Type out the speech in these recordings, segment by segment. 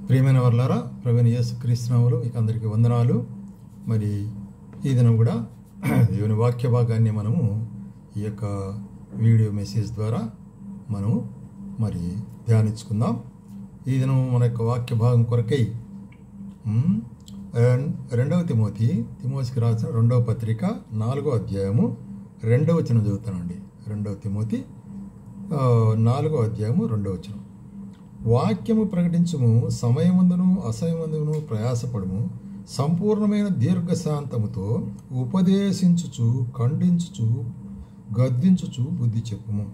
ప్రియమైన వర్లారా, ప్రభువైన యేసుక్రీస్తు నామములో మీకు అందరికీ వందనాలు. మరి ఈ దినం కూడా దేవుని వాక్య భాగాన్ని మనము ఈ యొక్క వీడియో మెసేజ్ ద్వారా మనము మరి ధ్యానించుకుందాం. ఈ దినం మన యొక్క వాక్య భాగం కొరకై 2 తిమోతికి రాసిన 2వ పత్రిక 4వ అధ్యాయము 2వ వచనం చదువుతానండి. 2 తిమోతి 4వ అధ్యాయము 2వ వచనం. వాక్యము ప్రకటించుము, సమయమందును అసమయమందును ప్రయాసపడుము, సంపూర్ణమైన దీర్ఘశాంతముతో ఉపదేశించుచు, ఖండించుచు, గద్దించుచు బుద్ధి చెప్పుము.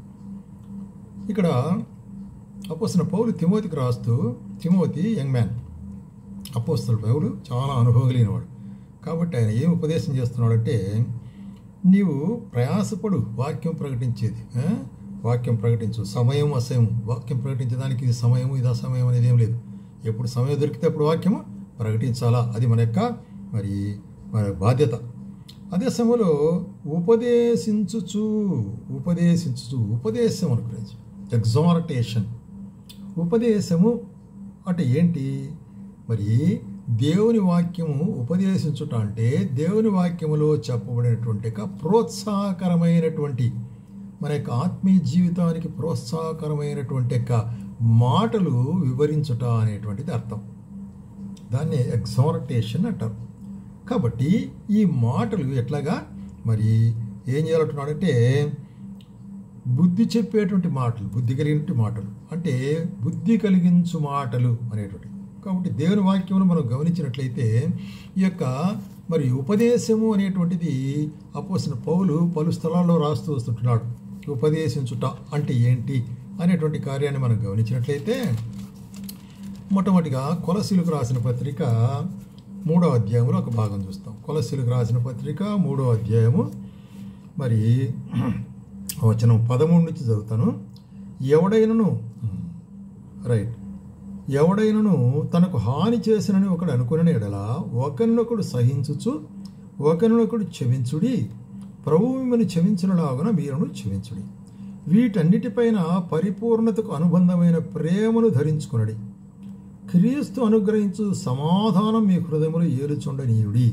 ఇక్కడ అపోస్తలుడైన పౌలు తిమోతికి రాస్తూ, తిమోతి యంగ్ మ్యాన్, అపోస్తలుడు పౌలు చాలా అనుభవం కలిగినవాడు. కాబట్టి ఆయన ఏం ఉపదేశం చేస్తున్నాడంటే, నీవు ప్రయాసపడు వాక్యం ప్రకటించేది, వాక్యం ప్రకటించు, సమయం అసమయం, వాక్యం ప్రకటించడానికి ఇది సమయము ఇది అసమయం అనేది ఏం లేదు. ఎప్పుడు సమయం దొరికితే అప్పుడు వాక్యము ప్రకటించాలా, అది మన యొక్క మరి బాధ్యత. అదే సమయంలో ఉపదేశించుచు, ఉపదేశం అనుకునేది ఎగ్జార్టేషన్. ఉపదేశము అంటే ఏంటి? మరి దేవుని వాక్యము ఉపదేశించుట అంటే దేవుని వాక్యములో చెప్పబడినటువంటి ప్రోత్సాహకరమైనటువంటి, మన యొక్క ఆత్మీయ జీవితానికి ప్రోత్సాహకరమైనటువంటి యొక్క మాటలు వివరించుట అనేటువంటిది అర్థం. దాన్ని ఎగ్జార్టేషన్ అంటారు. కాబట్టి ఈ మాటలు ఎట్లాగా మరి ఏం చేయాలంటున్నాడంటే, బుద్ధి చెప్పేటువంటి మాటలు, బుద్ధి కలిగినటువంటి మాటలు అంటే బుద్ధి కలిగించు మాటలు అనేటువంటి. కాబట్టి దేవుని వాక్యమును మనం గమనించినట్లయితే ఈ యొక్క మరి ఉపదేశము అనేటువంటిది అపోస్తలుడైన పౌలు పలు స్థలాల్లో రాస్తూ వస్తుంటున్నాడు. ఉపదేశించుట అంటే ఏంటి అనేటువంటి కార్యాన్ని మనం గమనించినట్లయితే, మొట్టమొదటిగా కొలస్సీలకు రాసిన పత్రిక 3వ అధ్యాయంలో ఒక భాగం చూస్తాం. కొలస్సీలకు రాసిన పత్రిక 3వ అధ్యాయము మరి వచనం 13 నుంచి చదువుతాను. ఎవడైనను తనకు హాని చేసినని ఒకడు అనుకునే ఎడల ఒకరినొకడు సహించుచు ఒకరినొకడు క్షమించుడి, ప్రభువు మిమ్మల్ని క్షమించునలాగున మీరును క్షమించుడి. వీటన్నిటిపైన పరిపూర్ణతకు అనుబంధమైన ప్రేమను ధరించుకునడి. క్రీస్తు అనుగ్రహించు సమాధానం మీ హృదయములు ఏలుచుండనీయుడి.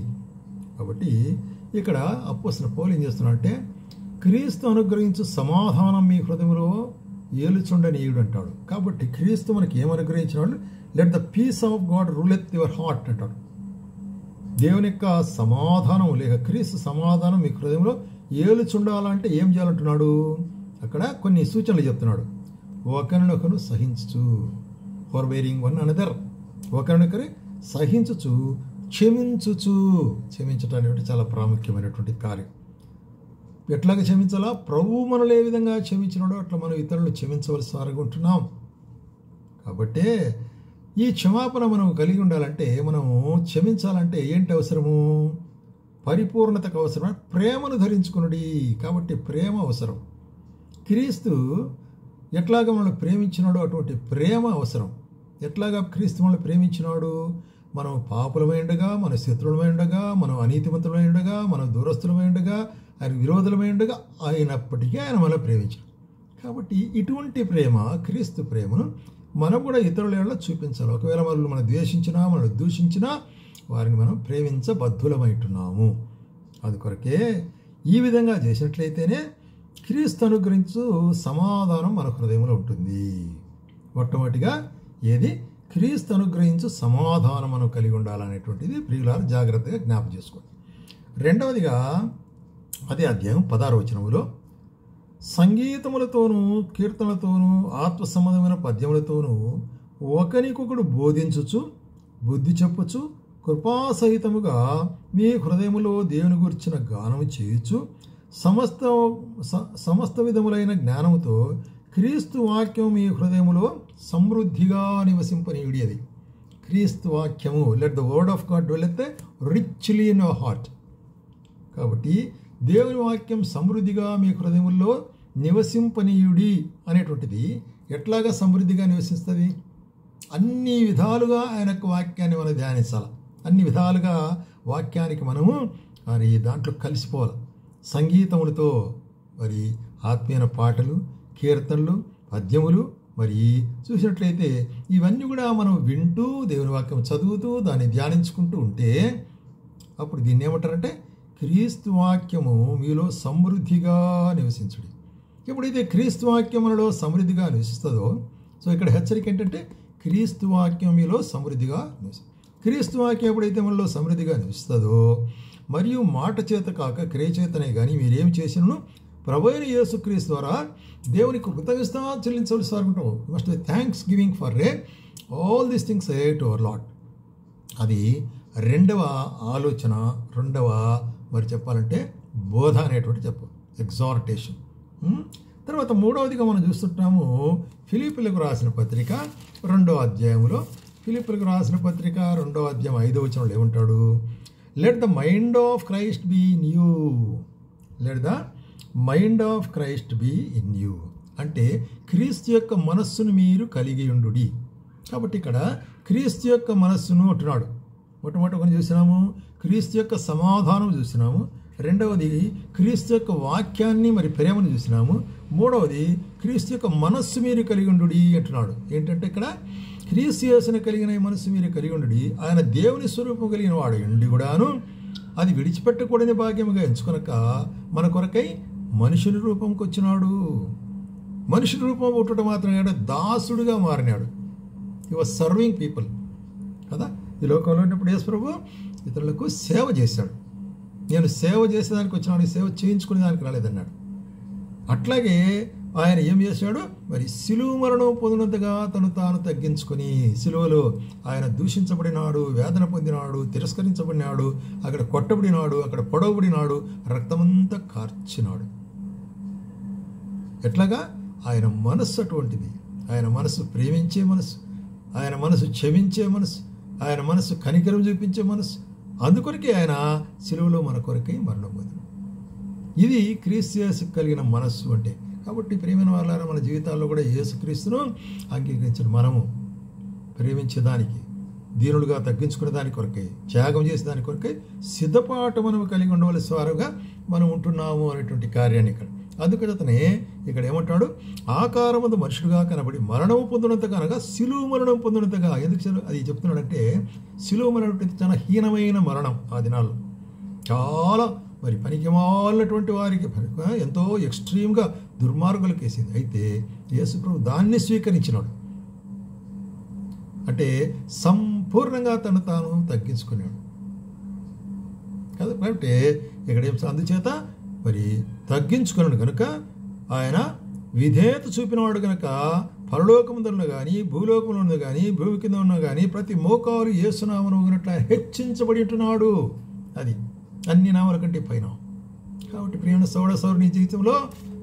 కాబట్టి ఇక్కడ అపోస్తలుడైన పౌలు ఏం చేస్తున్నాడంటే, క్రీస్తు అనుగ్రహించు సమాధానం మీ హృదయములో ఏలుచుండనీయుడు అంటాడు. కాబట్టి క్రీస్తు మనకి ఏమనుగ్రహించినాడు? Let the peace of God ruleth your heart అంటాడు. దేవుని యొక్క సమాధానం లేక క్రీస్తు సమాధానం మీ హృదయంలో ఏలుచుండాలంటే ఏం చేయాలంటున్నాడు? అక్కడ కొన్ని సూచనలు చెప్తున్నాడు. ఒకరినొకరు సహించుచు, ఫర్ వేరింగ్ వన్ అనదర్, ఒకరినొకరి సహించుచు, క్షమించుచు. క్షమించటం అనేది చాలా ప్రాముఖ్యమైనటువంటి కార్యం. ఎట్లాగా క్షమించాలా? ప్రభువు మనల్ని ఏ విధంగా క్షమించినాడో అట్లా మనం ఇతరులను క్షమించవలసి వారుగా ఉంటున్నాం. కాబట్టి ఈ క్షమాపణ మనం కలిగి ఉండాలంటే, మనము క్షమించాలంటే ఏంటి అవసరము? పరిపూర్ణతకు అవసరం ప్రేమను ధరించుకున్నది. కాబట్టి ప్రేమ అవసరం. క్రీస్తు ఎట్లాగా మనల్ని ప్రేమించినాడో అటువంటి ప్రేమ అవసరం. ఎట్లాగా క్రీస్తు మనల్ని ప్రేమించినాడు? మనం పాపులమై ఉండగా, మన శత్రువులమై ఉండగా, మనం అనీతిమంతులమై ఉండగా, మనం దూరస్తులమై ఉండగా, ఆయన విరోధులమై ఉండగా అయినప్పటికీ ఆయన మనల్ని ప్రేమించాడు. కాబట్టి ఇటువంటి ప్రేమ, క్రీస్తు ప్రేమను మనం కూడా ఇతరుల ఏళ్ళ చూపించాలి. ఒకవేళ మనం ద్వేషించినా, మనం దూషించినా వారిని మనం ప్రేమించబద్ధులమైంటున్నాము. అందుకొరకే ఈ విధంగా చేసినట్లయితేనే క్రీస్తు అనుగ్రహించు సమాధానం మన హృదయంలో ఉంటుంది. మొట్టమొదటిగా ఏది? క్రీస్తు అనుగ్రహించు సమాధానం మనం కలిగి ఉండాలనేటువంటిది ప్రియులారు జాగ్రత్తగా జ్ఞాపకం చేసుకోండి. రెండవదిగా అదే అధ్యాయం 16వ వచనములో, సంగీతములతోనూ కీర్తనలతోనూ ఆత్మ సంబంధమైన పద్యములతోనూ ఒకరికొకడు బోధించుచు, బుద్ధి చెప్పుచు, కృపాసహితముగా మీ హృదయములో దేవుని గురించిన గానము చేయుచు, సమస్త విధములైన జ్ఞానముతో క్రీస్తు వాక్యం మీ హృదయములో సమృద్ధిగా నివసింపనీయుడి. అది క్రీస్తు వాక్యము. Let the word of God dwelleth richly in your heart. కాబట్టి దేవుని వాక్యం సమృద్ధిగా మీ హృదయముల్లో నివసింపనీయుడి అనేటువంటిది ఎట్లాగా సమృద్ధిగా నివసిస్తుంది? అన్ని విధాలుగా ఆయన యొక్క వాక్యాన్ని మనం ధ్యానించాలి. అన్ని విధాలుగా వాక్యానికి మనము మరి దాంట్లో కలిసిపోవాలి. సంగీతములతో మరి ఆత్మీయ పాటలు, కీర్తనలు, పద్యములు, మరి చూసినట్లయితే ఇవన్నీ కూడా మనం వింటూ దేవుని వాక్యం చదువుతూ దాన్ని ధ్యానించుకుంటూ ఉంటే అప్పుడు దీన్ని ఏమంటారంటే క్రీస్తు వాక్యము మీలో సమృద్ధిగా నివసించుడి. ఎప్పుడైతే క్రీస్తు వాక్యం మనలో సమృద్ధిగా నివసిస్తుందో, సో ఇక్కడ హెచ్చరిక ఏంటంటే క్రీస్తు వాక్యం మీలో సమృద్ధిగా క్రీస్తు వాక్యం ఎప్పుడైతే మనలో సమృద్ధిగా నివసిస్తుందో, మరియు మాట చేత కాక క్రియ చేతనే కానీ మీరేం చేసినను ప్రభువైన యేసుక్రీస్తు ద్వారా దేవునికి కృతజ్ఞత చెల్లించవలసి అనుకుంటాం. Must be thanks giving for all these things to our Lord. అది రెండవ ఆలోచన, రెండవ మరి చెప్పాలంటే బోధ అనేటువంటి ఎగ్జార్టేషన్. తర్వాత మూడవదిగా మనం చూస్తుంటాము ఫిలిప్పీలకు రాసిన పత్రిక 2వ అధ్యాయంలో. ఫిలిప్పీలకు రాసిన పత్రిక 2వ అధ్యాయం 5వ వచనంలో ఏమంటాడు? Let the mind of Christ be in you. Let the mind of Christ be in you అంటే క్రీస్తు యొక్క మనస్సును మీరు కలిగి ఉండుడి. కాబట్టి ఇక్కడ క్రీస్తు యొక్క మనస్సును అంటున్నాడు. మొట్టమొదటి కొన్ని చూసినాము క్రీస్తు యొక్క సమాధానం చూసినాము, రెండవది క్రీస్తు యొక్క వాక్యాన్ని మరి ప్రేమను చూసినాము, మూడవది క్రీస్తు యొక్క మనస్సు మీరు కలిగి ఉండుడి అంటున్నాడు. ఏంటంటే ఇక్కడ క్రీస్తు యేసును కలిగిన మనస్సు మీరు కలిగి ఉండుడి. ఆయన దేవుని స్వరూపం కలిగిన వాడు ఎండి కూడాను అది విడిచిపెట్టకూడని భాగ్యముగా ఎంచుకొనక మన కొరకై మనుషుని రూపంకి వచ్చినాడు. మనుషుని రూపం పుట్టడం మాత్రమే దాసుడుగా మారినాడు. హి వాజ్ సర్వింగ్ పీపుల్ కదా. ఈ లోకంలో ఉన్నప్పుడు యేసు ప్రభు ఇతరులకు సేవ చేశాడు. నేను సేవ చేసేదానికి వచ్చినాడు, సేవ చేయించుకునే దానికి రాలేదన్నాడు. అట్లాగే ఆయన ఏం చేశాడు? మరి సిలువ మరణం పొందినంతగా తను తాను తగ్గించుకొని సిలువలో ఆయన దూషించబడినాడు, వేదన పొందినాడు, తిరస్కరించబడినాడు, అక్కడ కొట్టబడినాడు, అక్కడ పొడవబడినాడు, రక్తమంతా కార్చినాడు. ఎట్లాగా? ఆయన మనస్సు అటువంటిది. ఆయన మనసు ప్రేమించే మనసు, ఆయన మనసు క్షమించే మనసు, ఆయన మనసు కనికరం చూపించే మనసు. అందుకొరకే ఆయన సిలువలో మన కొరకై మరణం పొందాడు. ఇది క్రీస్తు యేసుకు కలిగిన మనస్సు అంటే. కాబట్టి ప్రేమైన వాళ్ళారా మన జీవితాల్లో కూడా యేసుక్రీస్తును అంగీకరించిన మనము ప్రేమించేదానికి, దీనులుగా తగ్గించుకునే దాని కొరకై, త్యాగం చేసే దాని కొరకై సిద్ధపాటు మనం కలిగి ఉండవలసిన వారుగా మనం ఉంటున్నాము అనేటువంటి కార్యాన్ని ఇక్కడ. అందుకనే ఇక్కడ ఏమంటాడు? ఆకారమందు మనుషుడుగా కనబడి మరణము పొందినంతగా అనగా సిలువ మరణం పొందినంతగా. ఎందుకు అది చెప్తున్నాడంటే సిలువ మరణం చాలా హీనమైన మరణం. ఆ దినాల్లో చాలా మరి పనికిమాలినటువంటి వారికి ఎంతో ఎక్స్ట్రీమ్గా దుర్మార్గులకు వేసింది. అయితే యేసు ప్రభు దాన్ని స్వీకరించినాడు. అంటే సంపూర్ణంగా తను తాను తగ్గించుకున్నాడు కదా. కాబట్టి ఇక్కడ ఏం అందుచేత మరి తగ్గించుకున్నాడు కనుక ఆయన విధేయత చూపినవాడు కనుక పరలోకముందున్న కానీ భూలోకములో కానీ భూమి కింద ఉన్నా కానీ ప్రతి మోకాలు యేసునామమున ఊగినట్లు హెచ్చించబడి ఉంటున్నాడు. అది అన్ని నామాల కంటే పైన. కాబట్టి ప్రియమైన సోదర నీ జీవితంలో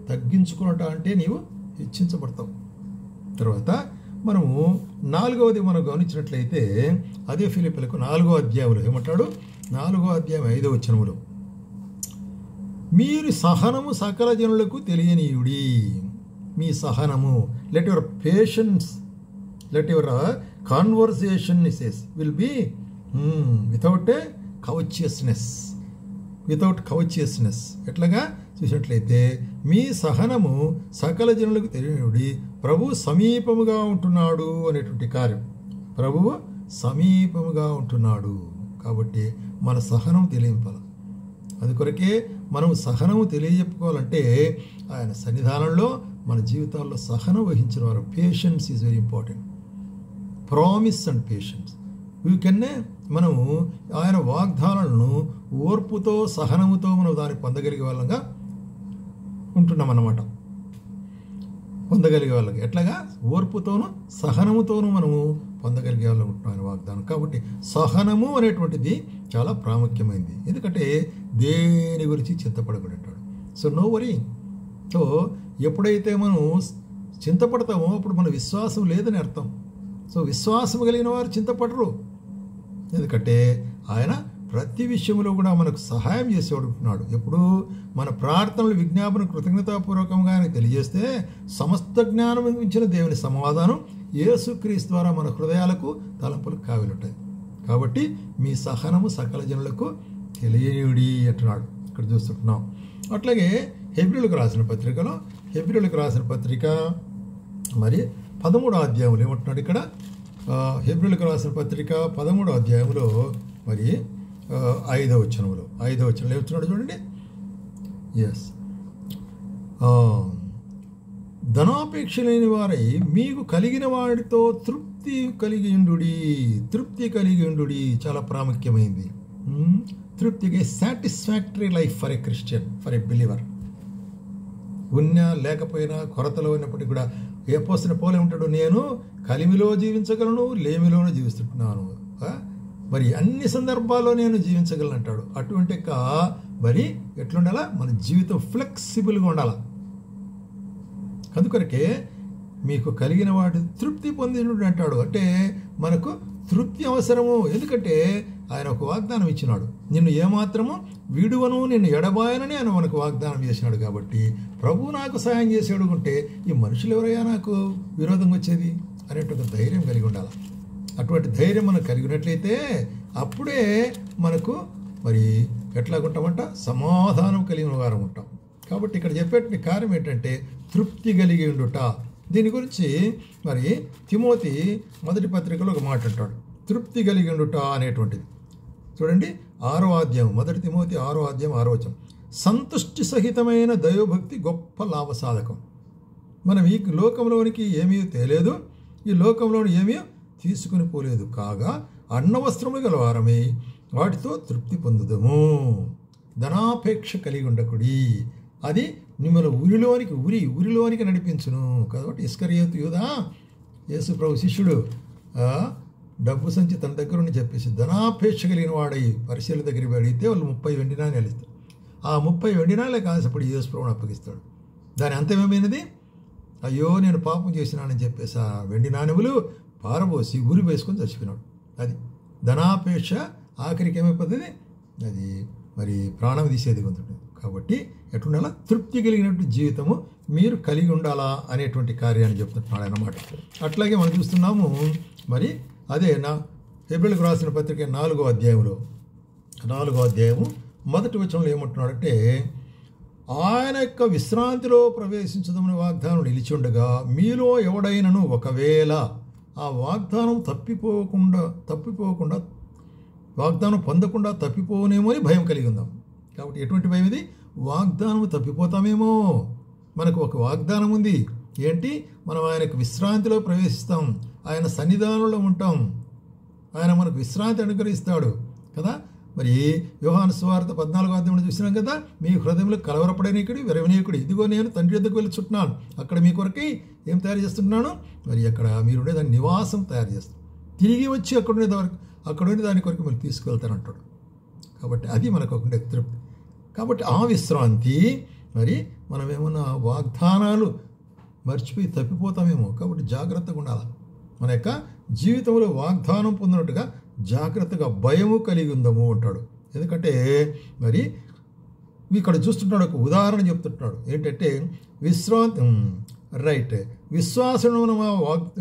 తగ్గించుకున్నట అంటే నీవు హెచ్చించబడతావు. తర్వాత మనము 4వది మనం గమనించినట్లయితే అదే ఫిలిప్పీలకు 4వ అధ్యాయంలో ఏమంటాడు? 4వ అధ్యాయం 5వ వచనములో మీరు సహనము సకల జనులకు తెలియనీయుడి. మీ సహనము, let your patience, let your conversation will be without covetousness. ఎట్లాగా చూసినట్లయితే మీ సహనము సకల జనులకు తెలియనీయుడి, ప్రభు సమీపముగా ఉంటున్నాడు అనేటువంటి కార్యం. ప్రభువు సమీపముగా ఉంటున్నాడు కాబట్టి మన సహనం తెలియపాలి. అందుకొరకే మనం సహనము తెలియజెప్పుకోవాలంటే ఆయన సన్నిధానంలో మన జీవితాల్లో సహనం వహించిన వారు. Patience is very important. Promise and patience వీకన్నే మనము ఆయన వాగ్దానాలను ఓర్పుతో సహనముతో మనం దాన్ని పొందగలిగే వాళ్ళంగా ఉంటున్నాం అన్నమాట. పొందగలిగే వాళ్ళకి ఎట్లాగా? ఓర్పుతోనూ సహనముతోనూ మనము పొందగలిగే వాళ్ళం ఉంటున్నాం ఆయన వాగ్దానం. కాబట్టి సహనము అనేటువంటిది చాలా ప్రాముఖ్యమైనది. ఎందుకంటే దేని గురించి చింతపడకూడదు. So no worry. సో ఎప్పుడైతే మనం చింతపడతామో అప్పుడు మన విశ్వాసం లేదని అర్థం. సో విశ్వాసం కలిగిన వారు చింతపడరు. ఎందుకంటే ఆయన ప్రతి విషయంలో కూడా మనకు సహాయం చేసేవాడు ఉంటున్నాడు. ఎప్పుడు మన ప్రార్థనలు విజ్ఞాపన కృతజ్ఞతాపూర్వకంగా ఆయన తెలియజేస్తే సమస్త జ్ఞానం ఇచ్చిన దేవుని సమాధానం యేసుక్రీస్తు ద్వారా మన హృదయాలకు తలంపులకు కావిలుంటాయి. కాబట్టి మీ సహనము సకల జనులకు తెలియనియుడి అంటున్నాడు ఇక్కడ చూస్తుంటున్నాం. అట్లాగే హెబ్రీయులకు రాసిన పత్రిక మరి 13వ అధ్యాయంలో ఏమంటున్నాడు ఇక్కడ, హెబ్రీయులకు రాసిన పత్రిక 13వ అధ్యాయంలో మరి 5వ వచనంలో ఏమంటున్నాడు చూడండి. ఎస్, ధనాపేక్ష లేని వారై మీకు కలిగిన వాడితో తృప్తి కలిగి ఉండుడి. చాలా ప్రాముఖ్యమైంది. తృప్తికి satisfactory life for a Christian, for a believer. ఉన్నా లేకపోయినా కొరతలో ఉన్నప్పటికీ కూడా అపోస్తలుడైన పౌలు ఉంటాడు, నేను కలిమిలో జీవించగలను, లేమిలోనూ జీవిస్తున్నాను, మరి అన్ని సందర్భాల్లో నేను జీవించగలను అంటాడు. అటువంటి మరి ఎట్లుండాలా, మన జీవితం ఫ్లెక్సిబుల్గా ఉండాలా. అందుకొరకే మీకు కలిగిన వాటి తృప్తి పొందినడు అంటాడు. అంటే మనకు తృప్తి అవసరము. ఎందుకంటే ఆయన ఒక వాగ్దానం ఇచ్చినాడు, నిన్ను ఏమాత్రము విడువను, నిన్ను ఎడబాయనని ఆయన మనకు వాగ్దానం చేసినాడు. కాబట్టి ప్రభువు నాకు సహాయం చేసేడు ఉంటే ఈ మనుషులు ఎవరయ్యా నాకు విరోధంగా వచ్చేది అనేటువంటి ధైర్యం కలిగి ఉండాలి. అటువంటి ధైర్యం మనం కలిగినట్లయితే అప్పుడే మనకు మరి ఎట్లాగుంటామంట, సమాధానం కలిగిన వారం ఉంటాం. కాబట్టి ఇక్కడ చెప్పేటువంటి కార్యం ఏంటంటే తృప్తి కలిగి ఉండుట. దీని గురించి మరి తిమోతి మొదటి పత్రికలో ఒక మాట అంటాడు, తృప్తి కలిగి ఉండుట అనేటువంటిది. చూడండి 6వ అధ్యాయం, మొదటి తిమోతి 6వ అధ్యాయం 6వ వచనం, సంతుష్టి సహితమైన దైవభక్తి గొప్ప లాభసాధకం. మనం ఈ లోకంలోనికి ఏమీ తేలేదు, ఈ లోకంలోని ఏమీ తీసుకుని పోలేదు, కాగా అన్నవస్త్రము గల వారమే వాటితో తృప్తి పొందుదము. ధనాపేక్ష కలిగి ఉండకుడి, అది మిమ్మల్ని ఉరిలోనికి నడిపించును. కాబట్టి ఇస్కరియోతు యూదా, యేసు ప్రభు శిష్యుడు, డబ్బు సంచి తన దగ్గర ఉండి చెప్పేసి ధనాపేక్ష కలిగిన వాడై పరిశీలన దగ్గరికి అడిగితే వాళ్ళు 30 వెండి నాణేలు ఇస్తారు. ఆ 30 వెండి నాణేలే కాసేపడి యేసు ప్రభువుని అప్పగిస్తాడు. దాని అంతమేమైనది, అయ్యో నేను పాపం చేసినానని చెప్పేసి ఆ వెండి నాణెములు పారబోసి ఊరి వేసుకొని చచ్చిపోయినాడు. అది ధనాపేక్ష ఆఖరికి ఏమైపోతుంది, అది మరి ప్రాణం తీసేది ఉంటుంది. కాబట్టి ఎట్లుండాలా, తృప్తి కలిగినట్టు జీవితము మీరు కలిగి ఉండాలా అనేటువంటి కార్యాన్ని చెప్తున్నాడు అన్నమాట. అట్లాగే మనం చూస్తున్నాము మరి అదే హెబ్రీయులకు రాసిన పత్రిక 4వ అధ్యాయంలో 4వ అధ్యాయము మొదటి వచనంలో ఏమంటున్నాడంటే, ఆయన యొక్క విశ్రాంతిలో ప్రవేశించదమని వాగ్దానం నిలిచి ఉండగా మీలో ఎవడైనను ఒకవేళ ఆ వాగ్దానం తప్పిపోకుండా వాగ్దానం పొందకుండా తప్పిపోనేమో అని భయం కలిగి ఉందాం. కాబట్టి ఎటువంటి భయం ఇది, వాగ్దానం తప్పిపోతామేమో. మనకు ఒక వాగ్దానం ఉంది ఏంటి, మనం ఆయనకు విశ్రాంతిలో ప్రవేశిస్తాం, ఆయన సన్నిధానంలో ఉంటాం, ఆయన మనకు విశ్రాంతి అనుగ్రహిస్తాడు కదా. మరి యోహాను సువార్త 14వ అధ్యాయంలో చూసినాం కదా, మీ హృదయంలో కలవరపడనీకుడి విరవనీయకుడి, ఇదిగో నేను తండ్రి యొద్దకు వెళ్ళి చుట్టున్నాను, అక్కడ మీ కొరకై ఏం తయారు చేస్తున్నాను, మరి అక్కడ మీరు ఉండేదాన్ని నివాసం తయారు చేస్తాను, తిరిగి వచ్చి అక్కడ ఉండే దాని కొరకు మీరు తీసుకువెళ్తానంటాడు. కాబట్టి అది మనకు ఉండే తృప్తి. కాబట్టి ఆ విశ్రాంతి మరి మనం ఏమన్నా వాగ్దానాలు మర్చిపోయి తప్పిపోతామేమో. కాబట్టి జాగ్రత్తగా ఉండాలి. మన యొక్క జీవితంలో వాగ్దానం పొందినట్టుగా జాగ్రత్తగా భయము కలిగి ఉందాము అంటాడు. ఎందుకంటే మరి ఇక్కడ చూస్తుంటాడు, ఒక ఉదాహరణ చెప్తుంటున్నాడు ఏంటంటే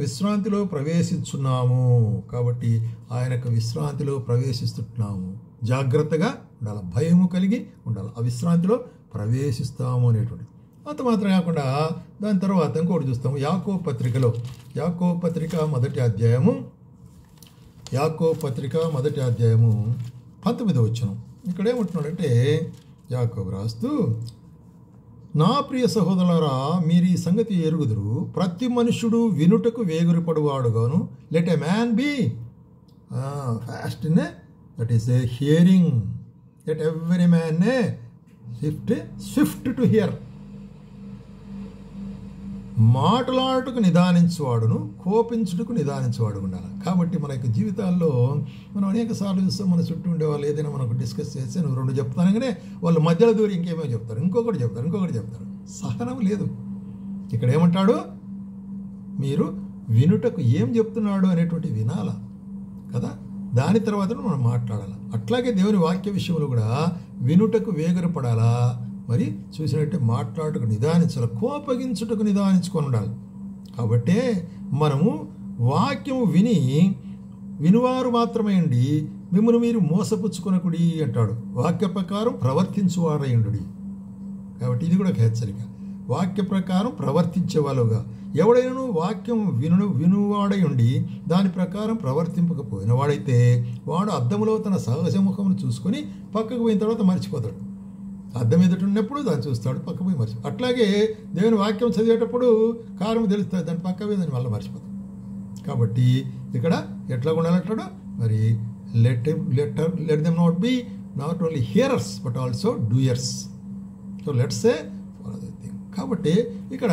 విశ్రాంతిలో ప్రవేశించున్నాము. కాబట్టి ఆయన యొక్క విశ్రాంతిలో ప్రవేశిస్తున్నాము, జాగ్రత్తగా ఉండాలి, భయము కలిగి ఉండాలి, ఆ విశ్రాంతిలో ప్రవేశిస్తాము అనేటువంటి. అంత మాత్రం కాకుండా దాని తర్వాత ఇంకోటి చూస్తాము, యాకోబు పత్రిక మొదటి అధ్యాయము 19వ వచనం. ఇక్కడ ఏమంటున్నాడంటే యాకోబు రాస్తూ, నా ప్రియ సహోదరులారా మీరు ఈ సంగతి ఎరుగుదురు, ప్రతి మనుష్యుడు వినుటకు వేగురిపడువాడుగాను, let a man be fast in that is a hearing, let every man a swift to hear. మాట్లాడుటకు నిదానించువాడును, కోపించుటకు నిదానించువాడు ఉండాలి. కాబట్టి మన యొక్క జీవితాల్లో మనం అనేక సార్లు చూస్తాం, మన చుట్టూ ఉండే వాళ్ళు ఏదైనా మనకు డిస్కస్ చేస్తే నువ్వు 2 చెప్తానగానే వాళ్ళు మధ్యలో దూరి ఇంకేమో చెప్తారు, ఇంకొకటి చెప్తారు. సహనం లేదు. ఇక్కడ ఏమంటాడు, మీరు వినుటకు ఏం చెప్తున్నాడు అనేటువంటి వినాల కదా, దాని తర్వాత మనం మాట్లాడాలి. అట్లాగే దేవుని వాక్య విషయంలో కూడా వినుటకు వేగరపడాలా, మరి చూసినట్టే మాట్లాడుటకు నిదానించాలి, కోపగించుటకు నిదానించుకొని ఉండాలి. కాబట్టి మనము వాక్యము వినువారు మాత్రమే అండి, మిమ్మల్ని మీరు మోసపుచ్చుకొనకుడి అంటాడు. వాక్య ప్రకారం ప్రవర్తించువారయుండు. కాబట్టి ఇది కూడా ఒక హెచ్చరిక. వాక్య ప్రకారం ప్రవర్తించే వాళ్ళుగా. ఎవడైనా వాక్యం వినువాడై ఉండి దాని ప్రకారం ప్రవర్తింపకపోయిన వాడైతే వాడు అద్దంలో తన సహజ ముఖమును చూసుకొని పక్కకు పోయిన తర్వాత మర్చిపోతాడు. అద్దం ఎదుట ఉన్నప్పుడు దాన్ని చూస్తాడు, పక్క పోయి మర్చిపోతాడు. అట్లాగే దేవుని వాక్యం చదివేటప్పుడు కారణం తెలుస్తుంది, దాని పక్క పోయి దాన్ని మళ్ళీ మర్చిపోతాడు. కాబట్టి ఇక్కడ ఎట్లా ఉండాలంటాడు మరి, let them not be not only hearers but also doers. So let's say follow the thing. కాబట్టి ఇక్కడ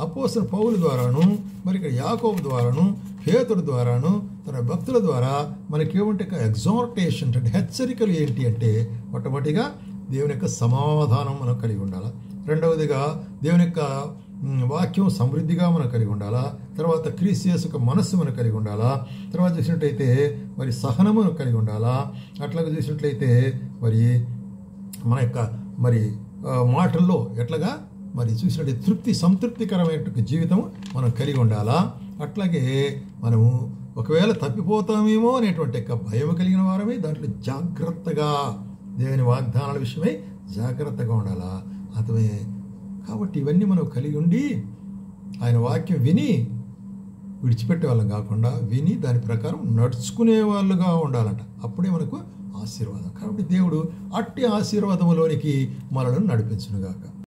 అపోస్తలుడైన పౌలు ద్వారాను, మరి ఇక్కడ యాకోబు ద్వారాను, పేతురు ద్వారాను, తన భక్తుల ద్వారా మనకి ఏమంటే ఎగ్జార్టేషన్ అంటే హెచ్చరికలు ఏంటి అంటే, మొట్టమొదటిగా దేవుని యొక్క సమాధానం మనం కలిగి ఉండాలి. రెండవదిగా దేవుని యొక్క వాక్యం సమృద్ధిగా మనం కలిగి ఉండాలా. తర్వాత క్రీస్తు యేసు యొక్క మనస్సు మనం కలిగి ఉండాలా. తర్వాత చూసినట్లయితే మరి సహనము కలిగి ఉండాలా. అట్లాగా చూసినట్లయితే మరి మన యొక్క మరి మాటల్లో ఎట్లాగా మరి చూసినట్టు సంతృప్తికరమైన జీవితం మనం కలిగి ఉండాలా. అట్లాగే మనము ఒకవేళ తప్పిపోతామేమో అనేటువంటి యొక్క భయం కలిగిన వారమే దాంట్లో జాగ్రత్తగా దేవుని వాగ్దానాల విషయమై జాగ్రత్తగా ఉండాలా. అతమే కాబట్టి ఇవన్నీ మనం కలిగి ఉండి ఆయన వాక్యం విని విడిచిపెట్టే వాళ్ళం కాకుండా విని దాని ప్రకారం నడుచుకునే వాళ్ళుగా ఉండాలంట. అప్పుడే మనకు ఆశీర్వాదం. కాబట్టి దేవుడు అట్టి ఆశీర్వాదంలోనికి మనల్ని నడిపించునుగాక.